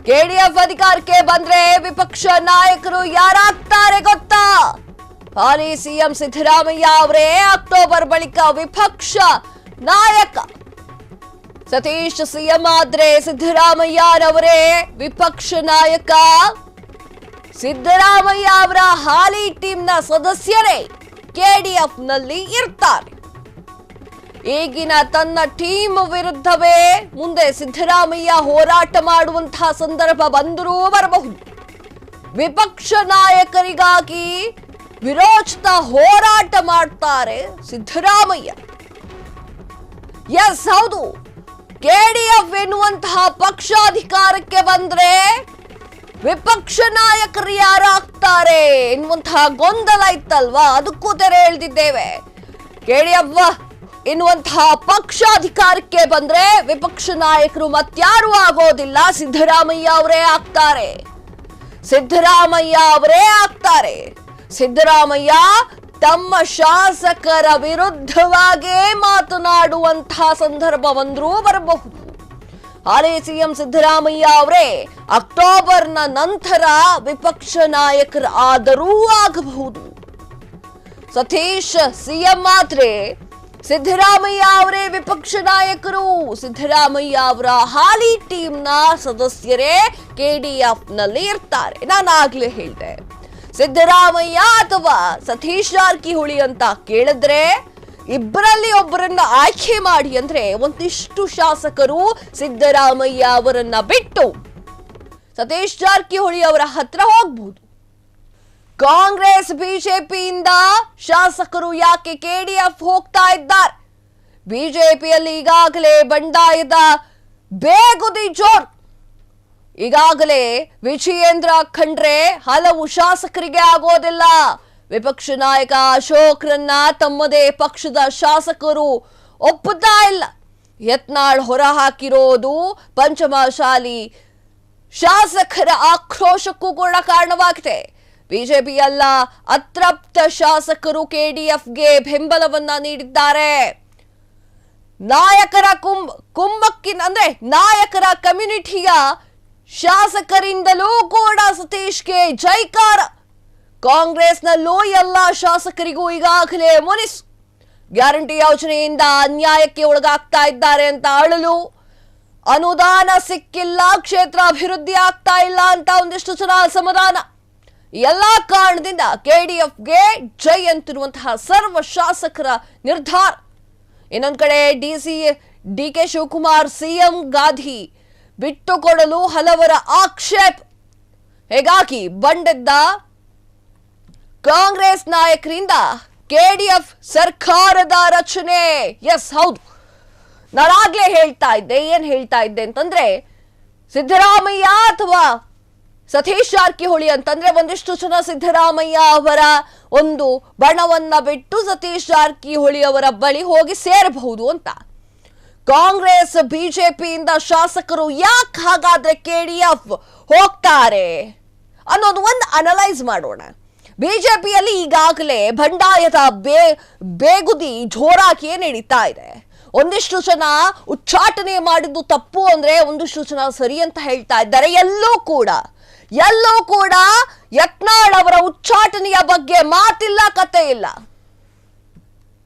ಕೆಡಿಎಫ್ ಅಧಿಕಾರಕ್ಕೆ ಬಂದ್ರೆ ವಿಪಕ್ಷ ನಾಯಕರು ಯಾರಾಗ್ತಾರೆ ಗೊತ್ತಾ? ಹಾಲಿ ಸಿಎಂ ಸಿದ್ದರಾಮಯ್ಯ ಅವರೇ ಅಕ್ಟೋಬರ್ ಬಳಿಕ ವಿಪಕ್ಷ ನಾಯಕ. ಸತೀಶ್ ಸಿಎಂ ಆದ್ರೆ ಸಿದ್ದರಾಮಯ್ಯರವರೇ ವಿಪಕ್ಷ ನಾಯಕ. ಸಿದ್ದರಾಮಯ್ಯ ಅವರ ಹಾಲಿ ಟೀಮ್ನ ಸದಸ್ಯರೇ ಕೆಡಿಎಫ್ ನಲ್ಲಿ ಇರ್ತಾರೆ. ಈಗಿನ ತನ್ನ ಟೀಮ್ ವಿರುದ್ಧವೇ ಮುಂದೆ ಸಿದ್ದರಾಮಯ್ಯ ಹೋರಾಟ ಮಾಡುವಂತಹ ಸಂದರ್ಭ ಬಂದರೂ ಬರಬಹುದು. ವಿಪಕ್ಷ ನಾಯಕರಿಗಾಗಿ ವಿರೋಚಿತ ಹೋರಾಟ ಮಾಡ್ತಾರೆ ಸಿದ್ದರಾಮಯ್ಯ. ಎಸ್ ಹೌದು, ಕೆಡಿಎಫ್ ಎನ್ನುವಂತಹ ಪಕ್ಷ ಅಧಿಕಾರಕ್ಕೆ ಬಂದ್ರೆ ವಿಪಕ್ಷ ನಾಯಕರು ಯಾರಾಗ್ತಾರೆ ಎನ್ನುವಂತಹ ಗೊಂದಲ ಇತ್ತಲ್ವಾ, ಅದಕ್ಕೂ ತೆರೆ ಎಳೆದಿದ್ದೇವೆ. ಕೆಡಿಎಫ್ ಎನ್ನುವಂತಹ ಪಕ್ಷ ಅಧಿಕಾರಕ್ಕೆ ಬಂದ್ರೆ ವಿಪಕ್ಷ ನಾಯಕರು ಮತ್ಯಾರು ಆಗೋದಿಲ್ಲ, ಸಿದ್ದರಾಮಯ್ಯ ಅವರೇ ಆಗ್ತಾರೆ. ಸಿದ್ದರಾಮಯ್ಯ ಅವರೇ ಆಗ್ತಾರೆ. ಸಿದ್ದರಾಮಯ್ಯ ತಮ್ಮ ಶಾಸಕರ ವಿರುದ್ಧವಾಗೇ ಮಾತನಾಡುವಂತಹ ಸಂದರ್ಭ ಬಂದರೂ ಬರಬಹುದು. ಹಾಲಿ ಸಿಎಂ ಸಿದ್ದರಾಮಯ್ಯ ಅವರೇ ಅಕ್ಟೋಬರ್ನ ನಂತರ ವಿಪಕ್ಷ ನಾಯಕರು ಆದರೂ ಆಗಬಹುದು. ಸತೀಶ್ ಸಿಎಂ ಆದ್ರೆ ಸಿದ್ದರಾಮಯ್ಯ ಅವರೇ ವಿಪಕ್ಷ ನಾಯಕರು. ಸಿದ್ದರಾಮಯ್ಯ ಅವರ ಹಾಲಿ ಟೀಮ್ನ ಸದಸ್ಯರೇ ಕೆಡಿಎಫ್ ನಲ್ಲಿ ಇರ್ತಾರೆ. ನಾನಾಗ್ಲೇ ಹೇಳಿದೆ, ಸಿದ್ದರಾಮಯ್ಯ ಅಥವಾ ಸತೀಶ್ ಜಾರಕಿಹೊಳಿ ಅಂತ ಕೇಳಿದ್ರೆ ಇಬ್ಬರಲ್ಲಿ ಒಬ್ಬರನ್ನ ಆಯ್ಕೆ ಮಾಡಿ ಅಂದ್ರೆ ಒಂದಿಷ್ಟು ಶಾಸಕರು ಸಿದ್ದರಾಮಯ್ಯ ಅವರನ್ನ ಬಿಟ್ಟು ಸತೀಶ್ ಜಾರಕಿಹೊಳಿ ಅವರ ಹತ್ರ ಹೋಗ್ಬಹುದು. ಕಾಂಗ್ರೆಸ್ ಬಿಜೆಪಿಯಿಂದ ಶಾಸಕರು ಯಾಕೆ ಕೆಡಿಎಫ್ ಹೋಗ್ತಾ ಇದ್ದಾರೆ? ಬಿಜೆಪಿಯಲ್ಲಿ ಈಗಾಗಲೇ ಬಂಡಾಯದ ಬೇಗುದಿ ಜೋರ್. ಈಗಾಗಲೇ ವಿಜಯೇಂದ್ರ ಖಂಡ್ರೆ ಹಲವು ಶಾಸಕರಿಗೆ ಆಗೋದಿಲ್ಲ. ವಿಪಕ್ಷ ನಾಯಕ ಅಶೋಕ್ರನ್ನ ತಮ್ಮದೇ ಪಕ್ಷದ ಶಾಸಕರು ಒಪ್ಪುತ್ತಾ ಇಲ್ಲ. ಯತ್ನಾಳ್ ಹೊರ ಹಾಕಿರೋದು ಪಂಚಮಸಾಲಿ ಶಾಸಕರ ಆಕ್ರೋಶಕ್ಕೂ ಕೂಡ ಕಾರಣವಾಗಿದೆ. ಬಿಜೆಪಿಯಲ್ಲ ಅತೃಪ್ತ ಶಾಸಕರು ಕೆಡಿಎಫ್ಗೆ ಬೆಂಬಲವನ್ನ ನೀಡಿದ್ದಾರೆ. ನಾಯಕರ ಕುಮ್ಮಕ್ಕಿನ ಅಂದ್ರೆ ನಾಯಕರ ಕಮ್ಯುನಿಟಿಯ ಶಾಸಕರಿಂದಲೂ ಕೂಡ ಸತೀಶ್ಗೆ ಜೈಕಾರ. ಕಾಂಗ್ರೆಸ್ನಲ್ಲೂ ಎಲ್ಲ ಶಾಸಕರಿಗೂ ಈಗಾಗಲೇ ಮುನಿಸು. ಗ್ಯಾರಂಟಿ ಯೋಜನೆಯಿಂದ ಅನ್ಯಾಯಕ್ಕೆ ಒಳಗಾಗ್ತಾ ಇದ್ದಾರೆ ಅಂತ ಅಳಲು, ಅನುದಾನ ಸಿಕ್ಕಿಲ್ಲ, ಕ್ಷೇತ್ರ ಅಭಿವೃದ್ಧಿ ಆಗ್ತಾ ಇಲ್ಲ ಅಂತ ಒಂದಿಷ್ಟು ಜನ ಅಸಮಾಧಾನ. ಎಲ್ಲಾ ಕಾರಣದಿಂದ ಕೆಡಿಎಫ್ಗೆ ಜೈ ಅಂತಿರುವಂತಹ ಸರ್ವ ಶಾಸಕರ ನಿರ್ಧಾರ. ಇನ್ನೊಂದ್ ಕಡೆ ಡಿಕೆ ಶಿವಕುಮಾರ್ ಸಿಎಂ ಗಾದಿ ಬಿಟ್ಟುಕೊಡಲು ಹಲವರ ಆಕ್ಷೇಪ. ಹೀಗಾಗಿ ಬಂಡೆದ್ದ ಕಾಂಗ್ರೆಸ್ ನಾಯಕರಿಂದ ಕೆಡಿಎಫ್ ಸರ್ಕಾರದ ರಚನೆ. ಎಸ್ ಹೌದು, ನಾನಾಗ್ಲೇ ಏನ್ ಹೇಳ್ತಾ ಇದ್ದೆ ಅಂತಂದ್ರೆ ಸಿದ್ದರಾಮಯ್ಯ ಅಥವಾ ಸತೀಶ್ ಜಾರಕಿಹೊಳಿ ಅಂತಂದ್ರೆ ಒಂದಿಷ್ಟು ಜನ ಸಿದ್ದರಾಮಯ್ಯ ಅವರ ಒಂದು ಬಣವನ್ನ ಬಿಟ್ಟು ಸತೀಶ್ ಜಾರಕಿಹೊಳಿ ಅವರ ಬಳಿ ಹೋಗಿ ಸೇರಬಹುದು ಅಂತ. ಕಾಂಗ್ರೆಸ್ ಬಿಜೆಪಿಯಿಂದ ಶಾಸಕರು ಯಾಕೆ ಹಾಗಾದ್ರೆ ಕೆಡಿಎಫ್ ಹೋಗ್ತಾರೆ ಅನ್ನೋದು ಒಂದು ಅನಲೈಸ್ ಮಾಡೋಣ. ಬಿಜೆಪಿಯಲ್ಲಿ ಈಗಾಗಲೇ ಬಂಡಾಯದ ಬೇಗುದಿ ಜೋರಾಗಿಯೇ ನಡೀತಾ ಇದೆ. ಒಂದಿಷ್ಟು ಜನ ಉಚ್ಚಾಟನೆ ಮಾಡಿದ್ದು ತಪ್ಪು ಅಂದ್ರೆ ಒಂದಿಷ್ಟು ಜನ ಸರಿ ಅಂತ ಹೇಳ್ತಾ ಇದ್ದಾರೆ. ಎಲ್ಲೂ ಕೂಡ ಯತ್ನಾಳ್ ಅವರ ಉಚ್ಚಾಟನೆಯ ಬಗ್ಗೆ ಮಾತಿಲ್ಲ, ಕತೆ ಇಲ್ಲ.